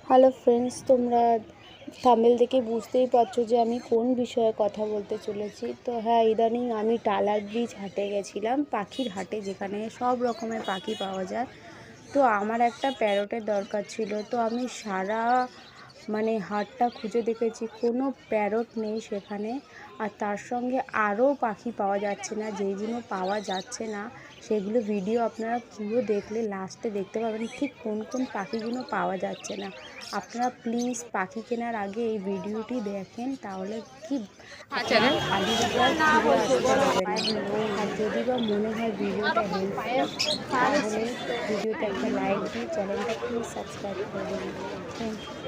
Hello friends, তোমরা thumbnail দেখে বুঝতেই পারছো যে আমি কোন বিষয়ে কথা বলতে চলেছি। তো হ্যাঁ, ইদানিং আমি টালার ব্রিজ হাটে গেছিলাম, পাখির হাটে, যেখানে সব রকমের পাখি পাওয়া যায়। তো আমার একটা প্যারটের দরকার ছিল। তো আমি সারা হাটটা খুঁজে দেখেছি, কোনো প্যারট নেই সেখানে। আর তার সঙ্গে আরও পাখি পাওয়া যাচ্ছে না। যেইগুলো পাওয়া যাচ্ছে না সেগুলো ভিডিও আপনারা পুরো দেখলে লাস্টে দেখতে পাবেন ঠিক কোন কোন পাখিগুলো পাওয়া যাচ্ছে না। আপনারা প্লিজ পাখি কেনার আগে এই ভিডিওটি দেখেন, তাহলে কি খালি জায়গায় ফিরে আসতে হবে না। আর যদি বা মনে হয় ভিডিওটা হেল্পফুল, তাহলে ভিডিওতে একটা লাইক দিয়ে চ্যানেলটা প্লিজ সাবস্ক্রাইব করে দেবেন। Thank you.